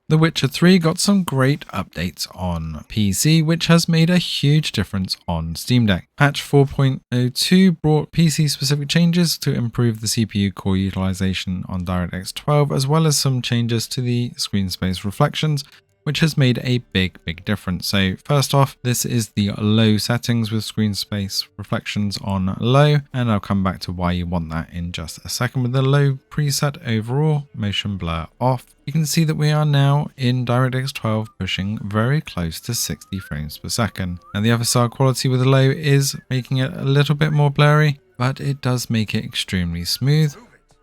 The Witcher 3 got some great updates on PC, which has made a huge difference on Steam Deck. Patch 4.02 brought PC-specific changes to improve the CPU core utilization on DirectX 12, as well as some changes to the screen space reflections, which has made a big difference. So first off, this is the low settings with screen space reflections on low, and I'll come back to why you want that in just a second. With the low preset overall, motion blur off, you can see that we are now in DirectX 12 pushing very close to 60 frames per second. And the FSR quality with the low is making it a little bit more blurry, but it does make it extremely smooth.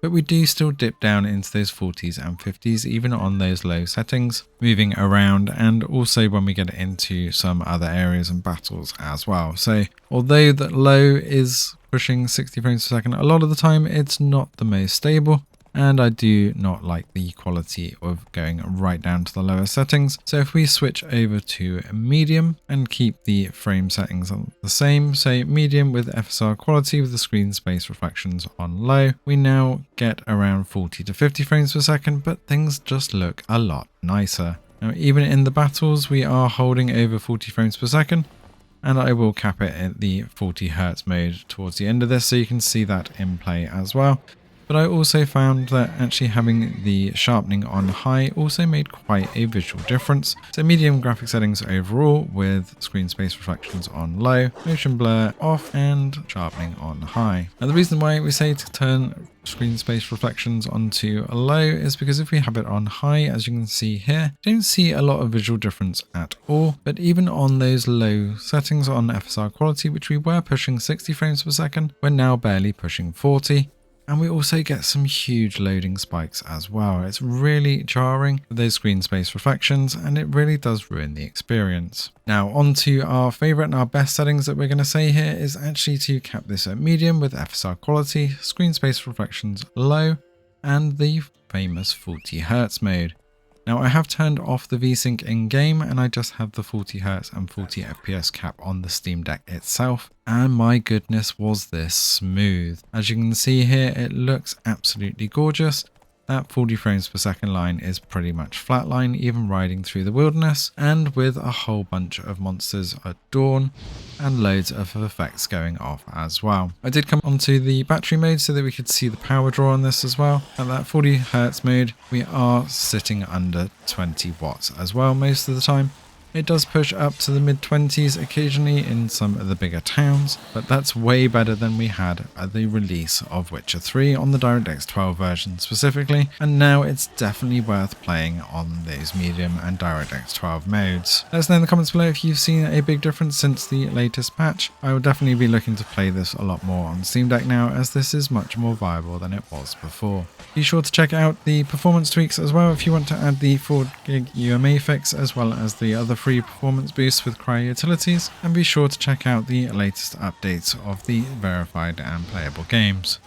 But we do still dip down into those 40s and 50s even on those low settings, moving around, and also when we get into some other areas and battles as well. So although that low is pushing 60 frames per second, a lot of the time it's not the most stable, and I do not like the quality of going right down to the lower settings. So if we switch over to medium and keep the frame settings on the same, so medium with FSR quality with the screen space reflections on low, we now get around 40 to 50 frames per second, but things just look a lot nicer. Now, even in the battles, we are holding over 40 frames per second, and I will cap it at the 40 Hz mode towards the end of this, so you can see that in play as well. But I also found that actually having the sharpening on high also made quite a visual difference. So medium graphic settings overall with screen space reflections on low, motion blur off, and sharpening on high. Now the reason why we say to turn screen space reflections onto a low is because if we have it on high, as you can see here, you don't see a lot of visual difference at all. But even on those low settings on FSR quality, which we were pushing 60 frames per second, we're now barely pushing 40. And we also get some huge loading spikes as well. It's really jarring with those screen space reflections, and it really does ruin the experience. Now on to our favorite and our best settings that we're going to say here is actually to cap this at medium with FSR quality, screen space reflections low, and the famous 40 Hz mode. Now I have turned off the VSync in game, and I just have the 40 Hz and 40 FPS cap on the Steam Deck itself, and my goodness was this smooth. As you can see here, it looks absolutely gorgeous. That 40 frames per second line is pretty much flatline, even riding through the wilderness, and with a whole bunch of monsters at dawn and loads of effects going off as well. I did come onto the battery mode so that we could see the power draw on this as well. At that 40 Hz mode, we are sitting under 20 watts as well most of the time. It does push up to the mid-20s occasionally in some of the bigger towns, but that's way better than we had at the release of Witcher 3 on the DirectX 12 version specifically, and now it's definitely worth playing on those medium and DirectX 12 modes. Let us know in the comments below if you've seen a big difference since the latest patch. I will definitely be looking to play this a lot more on Steam Deck now, as this is much more viable than it was before. Be sure to check out the performance tweaks as well if you want to add the 4GB UMA fix as well as the other free performance boosts with Cryo utilities, and be sure to check out the latest updates of the verified and playable games.